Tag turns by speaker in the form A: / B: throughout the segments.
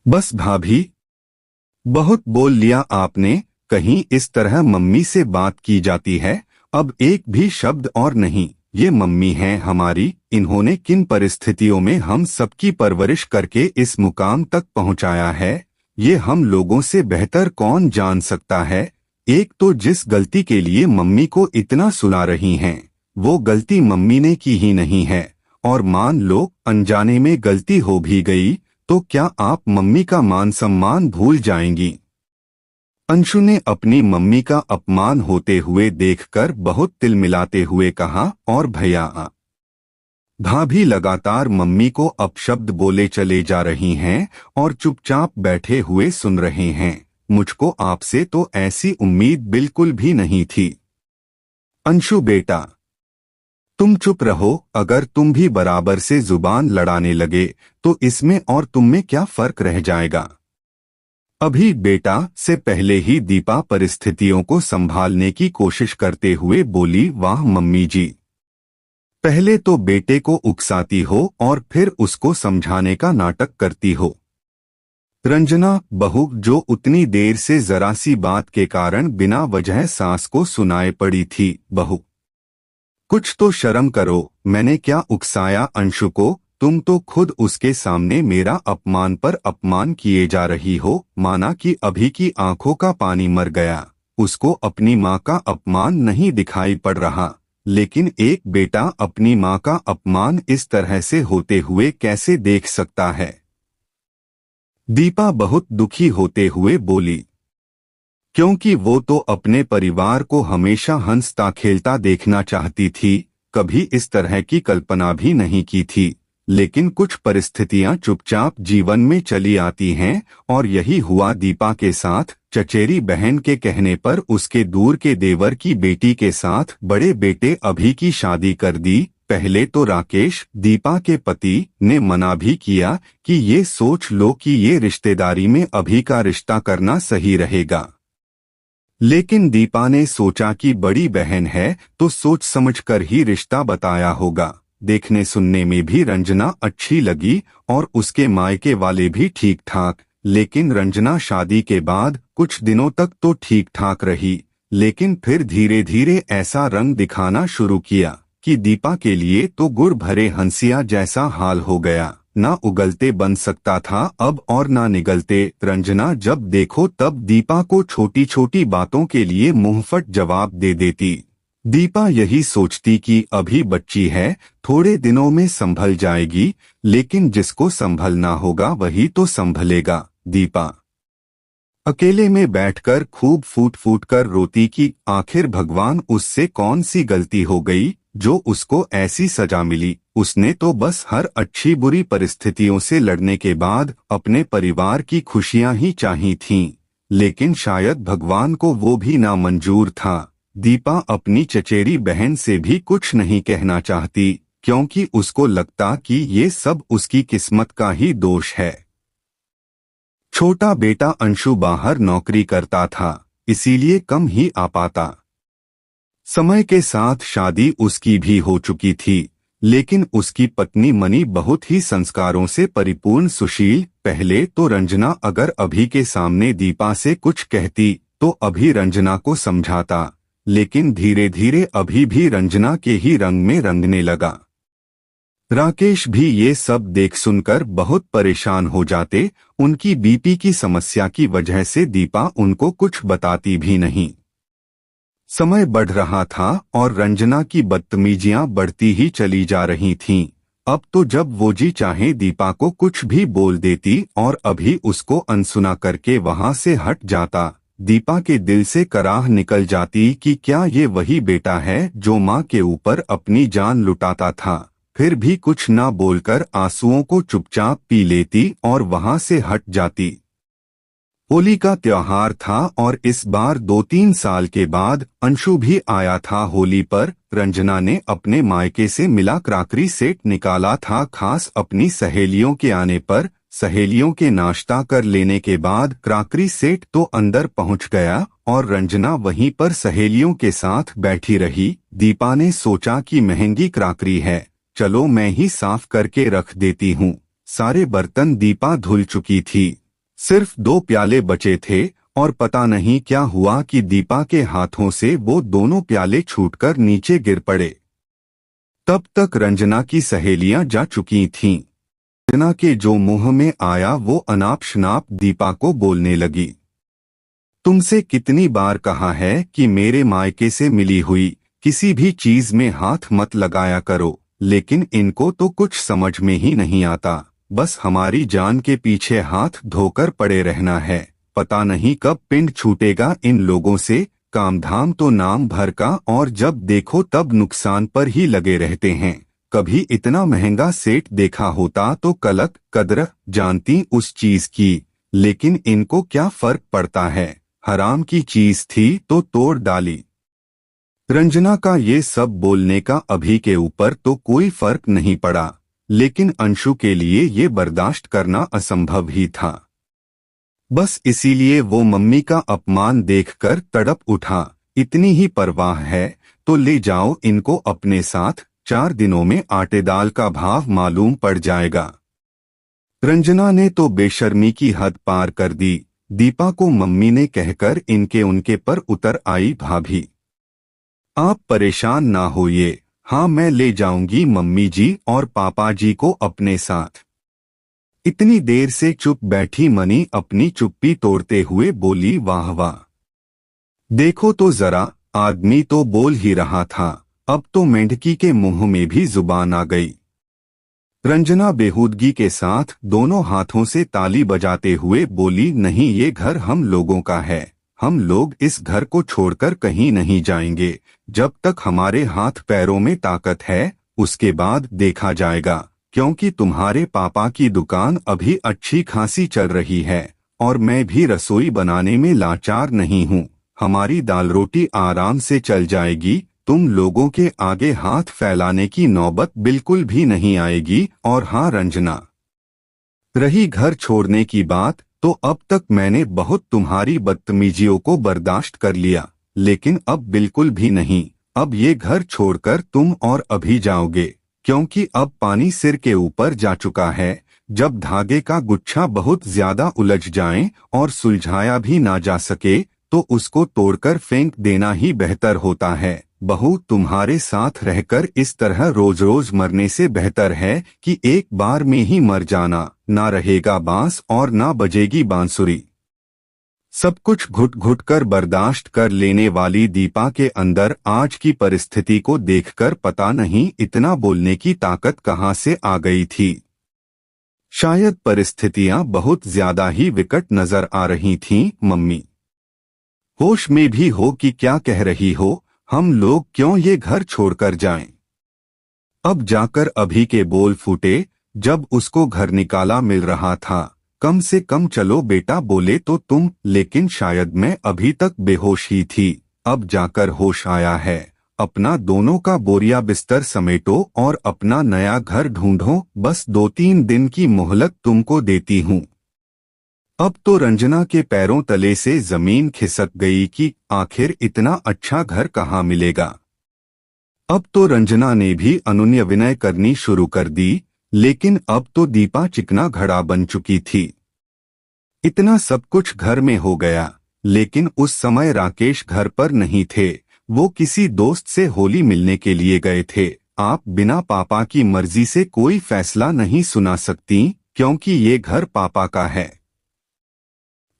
A: बस भाभी, बहुत बोल लिया आपने। कहीं इस तरह मम्मी से बात की जाती है? अब एक भी शब्द और नहीं। ये मम्मी हैं हमारी, इन्होंने किन परिस्थितियों में हम सबकी परवरिश करके इस मुकाम तक पहुंचाया है, ये हम लोगों से बेहतर कौन जान सकता है। एक तो जिस गलती के लिए मम्मी को इतना सुना रही हैं, वो गलती मम्मी ने की ही नहीं है। और मान लो अनजाने में गलती हो भी गई, तो क्या आप मम्मी का मान सम्मान भूल जाएंगी? अंशु ने अपनी मम्मी का अपमान होते हुए देखकर बहुत तिलमिलाते हुए कहा। और भैया भाभी लगातार मम्मी को अपशब्द बोले चले जा रही हैं और चुपचाप बैठे हुए सुन रहे हैं। मुझको आपसे तो ऐसी उम्मीद बिल्कुल भी नहीं थी। अंशु बेटा, तुम चुप रहो। अगर तुम भी बराबर से जुबान लड़ाने लगे तो इसमें और तुम में क्या फर्क रह जाएगा? अभी बेटा से पहले ही दीपा परिस्थितियों को संभालने की कोशिश करते हुए बोली। वाह मम्मी जी, पहले तो बेटे को उकसाती हो और फिर उसको समझाने का नाटक करती हो। रंजना बहू, जो उतनी देर से जरा सी बात के कारण बिना वजह सास को सुनाए पड़ी थी। बहू, कुछ तो शर्म करो। मैंने क्या उकसाया अंशु को? तुम तो खुद उसके सामने मेरा अपमान पर अपमान किए जा रही हो। माना कि अभी की आंखों का पानी मर गया, उसको अपनी माँ का अपमान नहीं दिखाई पड़ रहा, लेकिन एक बेटा अपनी माँ का अपमान इस तरह से होते हुए कैसे देख सकता है? दीपा बहुत दुखी होते हुए बोली, क्योंकि वो तो अपने परिवार को हमेशा हंसता खेलता देखना चाहती थी, कभी इस तरह की कल्पना भी नहीं की थी। लेकिन कुछ परिस्थितियां चुपचाप जीवन में चली आती हैं, और यही हुआ दीपा के साथ। चचेरी बहन के कहने पर उसके दूर के देवर की बेटी के साथ बड़े बेटे अभी की शादी कर दी। पहले तो राकेश, दीपा के पति, ने मना भी किया कि ये सोच लो कि ये रिश्तेदारी में अभी का रिश्ता करना सही रहेगा। लेकिन दीपा ने सोचा कि बड़ी बहन है तो सोच समझकर ही रिश्ता बताया होगा। देखने सुनने में भी रंजना अच्छी लगी और उसके मायके वाले भी ठीक ठाक। लेकिन रंजना शादी के बाद कुछ दिनों तक तो ठीक ठाक रही, लेकिन फिर धीरे धीरे ऐसा रंग दिखाना शुरू किया कि दीपा के लिए तो गुड़ भरे हंसिया जैसा हाल हो गया। ना उगलते बन सकता था अब और ना निगलते। रंजना जब देखो तब दीपा को छोटी छोटी बातों के लिए मुंहफट जवाब दे देती। दीपा यही सोचती कि अभी बच्ची है, थोड़े दिनों में संभल जाएगी, लेकिन जिसको संभलना होगा वही तो संभलेगा। दीपा अकेले में बैठकर खूब फूट फूट कर रोती कि आखिर भगवान, उससे कौन सी गलती हो गई जो उसको ऐसी सजा मिली। उसने तो बस हर अच्छी बुरी परिस्थितियों से लड़ने के बाद अपने परिवार की खुशियां ही चाही थीं, लेकिन शायद भगवान को वो भी ना मंजूर था। दीपा अपनी चचेरी बहन से भी कुछ नहीं कहना चाहती, क्योंकि उसको लगता कि ये सब उसकी किस्मत का ही दोष है। छोटा बेटा अंशु बाहर नौकरी करता था, इसीलिए कम ही आ पाता। समय के साथ शादी उसकी भी हो चुकी थी, लेकिन उसकी पत्नी मनी बहुत ही संस्कारों से परिपूर्ण सुशील। पहले तो रंजना अगर अभी के सामने दीपा से कुछ कहती तो अभी रंजना को समझाता, लेकिन धीरे धीरे अभी भी रंजना के ही रंग में रंगने लगा। राकेश भी ये सब देख सुनकर बहुत परेशान हो जाते। उनकी बीपी की समस्या की वजह से दीपा उनको कुछ बताती भी नहीं। समय बढ़ रहा था और रंजना की बदतमीजियां बढ़ती ही चली जा रही थीं। अब तो जब वो जी चाहे दीपा को कुछ भी बोल देती और अभी उसको अनसुना करके वहां से हट जाता। दीपा के दिल से कराह निकल जाती कि क्या ये वही बेटा है जो माँ के ऊपर अपनी जान लुटाता था। फिर भी कुछ ना बोलकर आंसुओं को चुपचाप पी लेती और वहां से हट जाती। होली का त्योहार था और इस बार 2-3 साल के बाद अंशु भी आया था होली पर। रंजना ने अपने मायके से मिला क्रॉकरी सेट निकाला था खास अपनी सहेलियों के आने पर। सहेलियों के नाश्ता कर लेने के बाद क्रॉकरी सेट तो अंदर पहुंच गया और रंजना वहीं पर सहेलियों के साथ बैठी रही। दीपा ने सोचा कि महंगी क्रॉकरी है, चलो मैं ही साफ करके रख देती हूँ। सारे बर्तन दीपा धुल चुकी थी, सिर्फ 2 प्याले बचे थे और पता नहीं क्या हुआ कि दीपा के हाथों से वो दोनों प्याले छूटकर नीचे गिर पड़े। तब तक रंजना की सहेलियां जा चुकी थीं। रंजना के जो मुंह में आया वो अनाप शनाप दीपा को बोलने लगी। तुमसे कितनी बार कहा है कि मेरे मायके से मिली हुई किसी भी चीज में हाथ मत लगाया करो, लेकिन इनको तो कुछ समझ में ही नहीं आता। बस हमारी जान के पीछे हाथ धोकर पड़े रहना है। पता नहीं कब पिंड छूटेगा इन लोगों से। काम धाम तो नाम भर का और जब देखो तब नुकसान पर ही लगे रहते हैं। कभी इतना महंगा सेट देखा होता तो कलक कद्र जानती उस चीज की, लेकिन इनको क्या फर्क पड़ता है। हराम की चीज थी तो तोड़ डाली। रंजना का ये सब बोलने का अभी के ऊपर तो कोई फर्क नहीं पड़ा, लेकिन अंशु के लिए ये बर्दाश्त करना असंभव ही था। बस इसीलिए वो मम्मी का अपमान देखकर तड़प उठा। इतनी ही परवाह है तो ले जाओ इनको अपने साथ, 4 दिनों में आटे दाल का भाव मालूम पड़ जाएगा। रंजना ने तो बेशर्मी की हद पार कर दी। दीपा को मम्मी ने कहकर इनके उनके पर उतर आई। भाभी आप परेशान ना होइए, हाँ मैं ले जाऊंगी मम्मी जी और पापा जी को अपने साथ। इतनी देर से चुप बैठी मनी अपनी चुप्पी तोड़ते हुए बोली, वाह वाह, देखो तो जरा, आदमी तो बोल ही रहा था, अब तो मेंढकी के मुंह में भी जुबान आ गई। रंजना बेहूदगी के साथ दोनों हाथों से ताली बजाते हुए बोली, नहीं ये घर हम लोगों का है। हम लोग इस घर को छोड़कर कहीं नहीं जाएंगे जब तक हमारे हाथ पैरों में ताकत है। उसके बाद देखा जाएगा, क्योंकि तुम्हारे पापा की दुकान अभी अच्छी खासी चल रही है और मैं भी रसोई बनाने में लाचार नहीं हूँ। हमारी दाल रोटी आराम से चल जाएगी। तुम लोगों के आगे हाथ फैलाने की नौबत बिल्कुल भी नहीं आएगी। और हाँ रंजना, रही घर छोड़ने की बात, तो अब तक मैंने बहुत तुम्हारी बदतमीजियों को बर्दाश्त कर लिया, लेकिन अब बिल्कुल भी नहीं। अब ये घर छोड़कर तुम और अभी जाओगे, क्योंकि अब पानी सिर के ऊपर जा चुका है। जब धागे का गुच्छा बहुत ज्यादा उलझ जाए और सुलझाया भी ना जा सके तो उसको तोड़कर फेंक देना ही बेहतर होता है। बहू, तुम्हारे साथ रहकर इस तरह रोज रोज मरने से बेहतर है कि एक बार में ही मर जाना। ना रहेगा बांस और ना बजेगी बांसुरी। सब कुछ घुट घुट कर बर्दाश्त कर लेने वाली दीपा के अंदर आज की परिस्थिति को देखकर पता नहीं इतना बोलने की ताकत कहाँ से आ गई थी। शायद परिस्थितियां बहुत ज्यादा ही विकट नजर आ रही थीं। मम्मी होश में भी हो कि क्या कह रही हो, हम लोग क्यों ये घर छोड़कर जाएं? अब जाकर अभी के बोल फूटे जब उसको घर निकाला मिल रहा था। कम से कम चलो बेटा बोले तो तुम, लेकिन शायद मैं अभी तक बेहोश ही थी। अब जाकर होश आया है। अपना दोनों का बोरिया बिस्तर समेटो और अपना नया घर ढूंढो। बस 2-3 दिन की मोहलत तुमको देती हूँ। अब तो रंजना के पैरों तले से जमीन खिसक गई कि आखिर इतना अच्छा घर कहाँ मिलेगा। अब तो रंजना ने भी अनुनय विनय करनी शुरू कर दी, लेकिन अब तो दीपा चिकना घड़ा बन चुकी थी। इतना सब कुछ घर में हो गया, लेकिन उस समय राकेश घर पर नहीं थे। वो किसी दोस्त से होली मिलने के लिए गए थे। आप बिना पापा की मर्जी से कोई फैसला नहीं सुना सकती, क्योंकि ये घर पापा का है।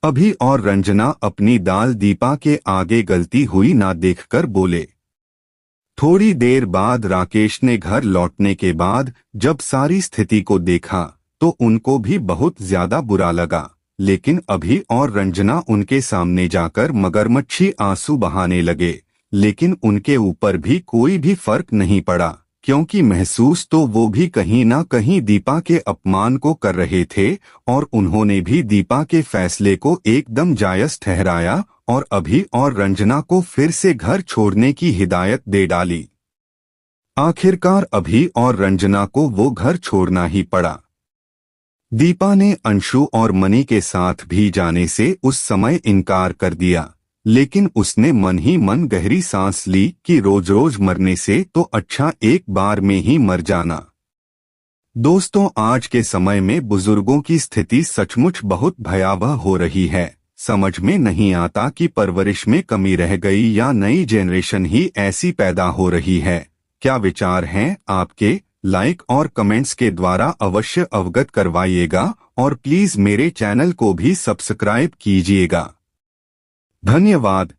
A: अभी और रंजना अपनी दाल दीपा के आगे गलती हुई ना देखकर बोले। थोड़ी देर बाद राकेश ने घर लौटने के बाद जब सारी स्थिति को देखा तो उनको भी बहुत ज्यादा बुरा लगा, लेकिन अभी और रंजना उनके सामने जाकर मगरमच्छी आंसू बहाने लगे। लेकिन उनके ऊपर भी कोई भी फर्क नहीं पड़ा, क्योंकि महसूस तो वो भी कहीं ना कहीं दीपा के अपमान को कर रहे थे और उन्होंने भी दीपा के फैसले को एकदम जायज ठहराया और अभी और रंजना को फिर से घर छोड़ने की हिदायत दे डाली। आखिरकार अभी और रंजना को वो घर छोड़ना ही पड़ा। दीपा ने अंशु और मनी के साथ भी जाने से उस समय इनकार कर दिया, लेकिन उसने मन ही मन गहरी सांस ली कि रोज रोज मरने से तो अच्छा एक बार में ही मर जाना। दोस्तों, आज के समय में बुजुर्गों की स्थिति सचमुच बहुत भयावह हो रही है। समझ में नहीं आता कि परवरिश में कमी रह गई या नई जनरेशन ही ऐसी पैदा हो रही है। क्या विचार हैं आपके? लाइक और कमेंट्स के द्वारा अवश्य अवगत करवाइएगा और प्लीज मेरे चैनल को भी सब्सक्राइब कीजिएगा। धन्यवाद।